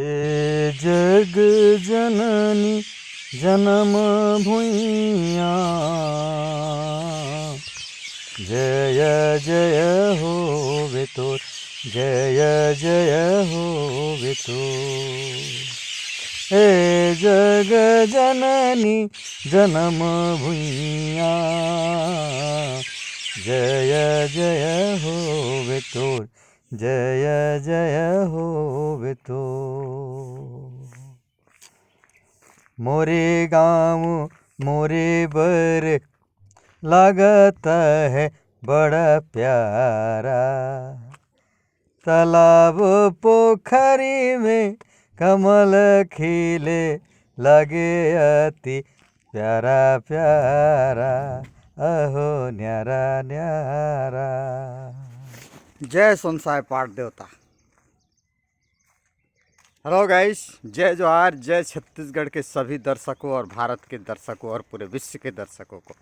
हे जग जननी जन्म भुइया, जय जय होवे तोर, जय जय होवे तोर। हे जग जननी जन्म भुइया, जय जय होवे तोर, जय जय होवे तोर। मोरे गाँव मोरे बर लगता है बड़ा प्यारा, तालाब पोखरी में कमल खिले लगे अति प्यारा प्यारा, अहो न्यारा न्यारा। जय सोनसाय पाठ देवता। हेलो गाइस, जय जोहार, जय छत्तीसगढ़ के सभी दर्शकों और भारत के दर्शकों और पूरे विश्व के दर्शकों को।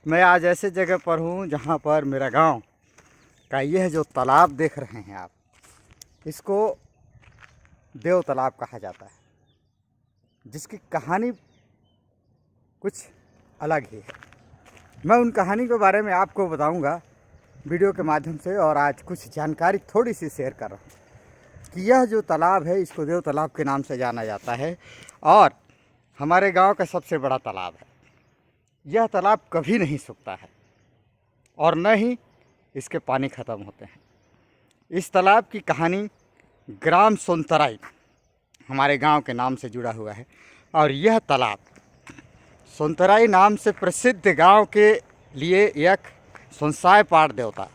मैं आज ऐसे जगह पर हूँ जहाँ पर मेरा गांव का यह जो तालाब देख रहे हैं आप, इसको देव तालाब कहा जाता है, जिसकी कहानी कुछ अलग ही है। मैं उन कहानी के बारे में आपको बताऊंगा वीडियो के माध्यम से, और आज कुछ जानकारी थोड़ी सी शेयर कर रहा हूँ कि यह जो तालाब है इसको देव तालाब के नाम से जाना जाता है और हमारे गांव का सबसे बड़ा तालाब है। यह तालाब कभी नहीं सूखता है और न ही इसके पानी ख़त्म होते हैं। इस तालाब की कहानी ग्राम सोनतराई हमारे गांव के नाम से जुड़ा हुआ है, और यह तालाब सोनतराई नाम से प्रसिद्ध गांव के लिए एक सोनसाय पाठ देवता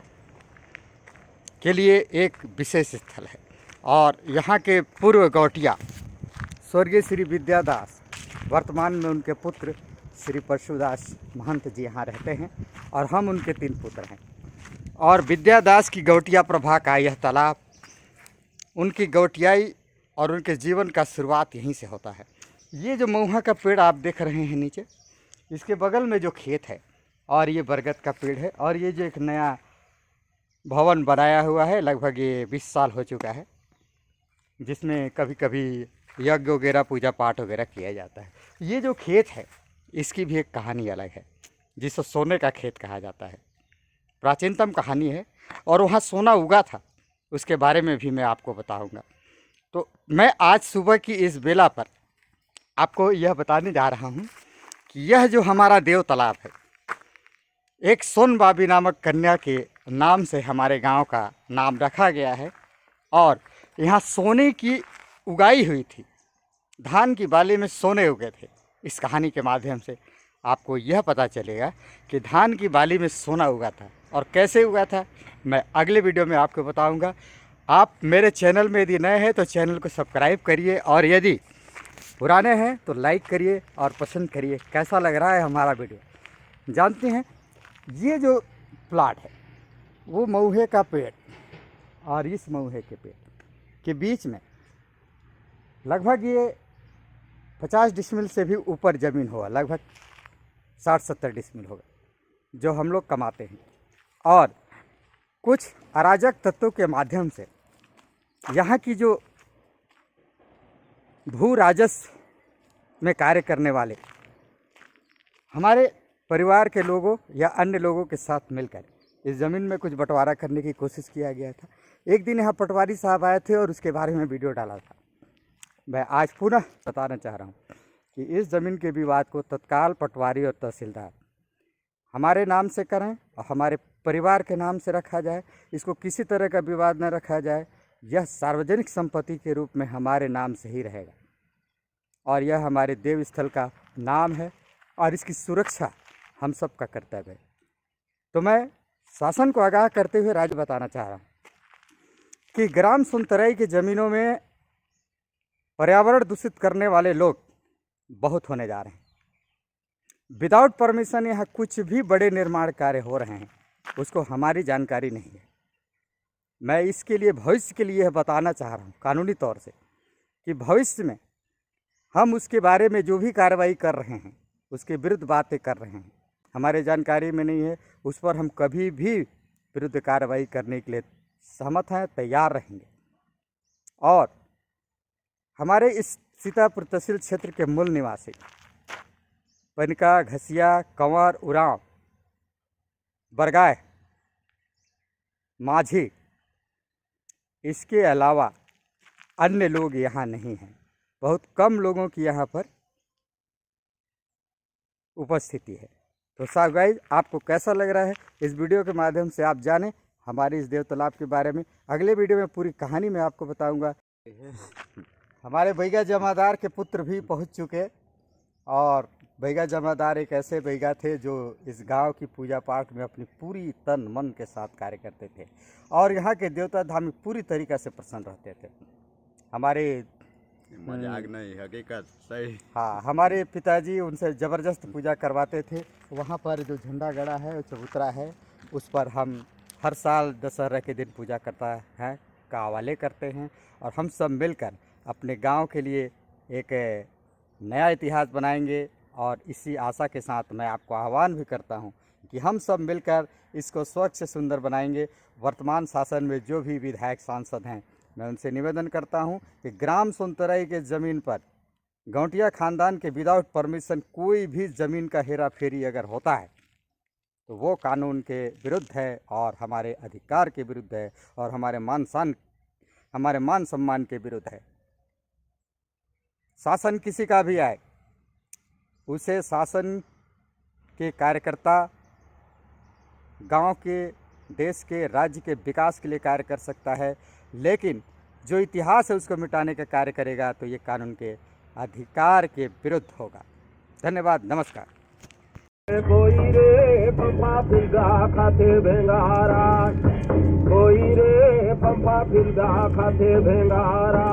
के लिए एक विशेष स्थल है। और यहाँ के पूर्व गौटिया स्वर्गीय श्री विद्यादास, वर्तमान में उनके पुत्र श्री परशुदास महंत जी यहाँ रहते हैं और हम उनके 3 पुत्र हैं। और विद्यादास की गौटिया प्रभा का यह तालाब, उनकी गौटियाई और उनके जीवन का शुरुआत यहीं से होता है। ये जो महुआ का पेड़ आप देख रहे हैं नीचे, इसके बगल में जो खेत है, और ये बरगद का पेड़ है, और ये जो एक नया भवन बनाया हुआ है, लगभग ये 20 साल हो चुका है, जिसमें कभी कभी यज्ञ वगैरह पूजा पाठ वगैरह किया जाता है। ये जो खेत है इसकी भी एक कहानी अलग है, जिसे सोने का खेत कहा जाता है। प्राचीनतम कहानी है और वहाँ सोना उगा था, उसके बारे में भी मैं आपको बताऊंगा। तो मैं आज सुबह की इस बेला पर आपको यह बताने जा रहा हूँ कि यह जो हमारा देव तालाब है, एक सोनबाबी नामक कन्या के नाम से हमारे गांव का नाम रखा गया है। और यहाँ सोने की उगाई हुई थी, धान की बाली में सोने उगे थे। इस कहानी के माध्यम से आपको यह पता चलेगा कि धान की बाली में सोना उगा था और कैसे उगा था, मैं अगले वीडियो में आपको बताऊंगा। आप मेरे चैनल में यदि नए हैं तो चैनल को सब्सक्राइब करिए, और यदि पुराने हैं तो लाइक करिए और पसंद करिए। कैसा लग रहा है हमारा वीडियो। जानते हैं, ये जो प्लाट है वो महुए का पेड़, और इस महुए के पेड़ के बीच में लगभग ये 50 डिसमिल से भी ऊपर ज़मीन होगा, लगभग 60-70 डिसमिल होगा, जो हम लोग कमाते हैं। और कुछ अराजक तत्वों के माध्यम से यहाँ की जो भू राजस्व में कार्य करने वाले हमारे परिवार के लोगों या अन्य लोगों के साथ मिलकर इस ज़मीन में कुछ बंटवारा करने की कोशिश किया गया था। एक दिन यहाँ पटवारी साहब आए थे और उसके बारे में वीडियो डाला था। मैं आज पुनः बताना चाह रहा हूँ कि इस ज़मीन के विवाद को तत्काल पटवारी और तहसीलदार हमारे नाम से करें और हमारे परिवार के नाम से रखा जाए। इसको किसी तरह का विवाद न रखा जाए। यह सार्वजनिक संपत्ति के रूप में हमारे नाम से ही रहेगा, और यह हमारे देव स्थल का नाम है, और इसकी सुरक्षा हम सब का कर्तव्य है। तो मैं शासन को आगाह करते हुए राज्य बताना चाह रहा हूँ कि ग्राम सोनतराई की ज़मीनों में पर्यावरण दूषित करने वाले लोग बहुत होने जा रहे हैं। विदाउट परमिशन यहाँ कुछ भी बड़े निर्माण कार्य हो रहे हैं, उसको हमारी जानकारी नहीं है। मैं इसके लिए भविष्य के लिए बताना चाह रहा हूँ कानूनी तौर से कि भविष्य में हम उसके बारे में जो भी कार्रवाई कर रहे हैं उसके विरुद्ध बातें कर रहे हैं, हमारे जानकारी में नहीं है, उस पर हम कभी भी विरुद्ध कार्रवाई करने के लिए सहमत हैं, तैयार रहेंगे। और हमारे इस सीतापुर तहसील क्षेत्र के मूल निवासी पनिका, घसिया, कंवर, उरांव, बरगाह, माझी, इसके अलावा अन्य लोग यहाँ नहीं हैं। बहुत कम लोगों की यहाँ पर उपस्थिति है। तो साहब गाइज, आपको कैसा लग रहा है इस वीडियो के माध्यम से आप जानें हमारे इस देव तालाब के बारे में। अगले वीडियो में पूरी कहानी मैं आपको बताऊंगा। हमारे बैगा जमादार के पुत्र भी पहुंच चुके और बैगा जमादार एक ऐसे बैगा थे जो इस गांव की पूजा पाठ में अपनी पूरी तन मन के साथ कार्य करते थे और यहाँ के देवता धाम में पूरी तरीक़ा से प्रसन्न रहते थे। हमारे मजाक नहीं, हकीकत सही। हाँ, हमारे पिताजी उनसे ज़बरदस्त पूजा करवाते थे। वहाँ पर जो झंडा गड़ा है, वो चबूतरा है, उस पर हम हर साल दशहरा के दिन पूजा करता है, कावाले करते हैं और हम सब मिलकर अपने गांव के लिए एक नया इतिहास बनाएंगे। और इसी आशा के साथ मैं आपको आह्वान भी करता हूं कि हम सब मिलकर इसको स्वच्छ सुंदर बनाएंगे। वर्तमान शासन में जो भी विधायक सांसद हैं, मैं उनसे निवेदन करता हूं कि ग्राम सोनतराई के ज़मीन पर गौटिया खानदान के विदाउट परमिशन कोई भी ज़मीन का हेरा फेरी अगर होता है तो वो कानून के विरुद्ध है और हमारे अधिकार के विरुद्ध है और हमारे मान सम्मान के विरुद्ध है। शासन किसी का भी आए, उसे शासन के कार्यकर्ता गांव के, देश के, राज्य के विकास के लिए कार्य कर सकता है, लेकिन जो इतिहास है उसको मिटाने का कार्य करेगा तो ये कानून के अधिकार के विरुद्ध होगा। धन्यवाद, नमस्कार। कोई रे पंपा फिरदा खाते भेंगारा, कोई रे पंपा फिरदा खाते भेंगारा।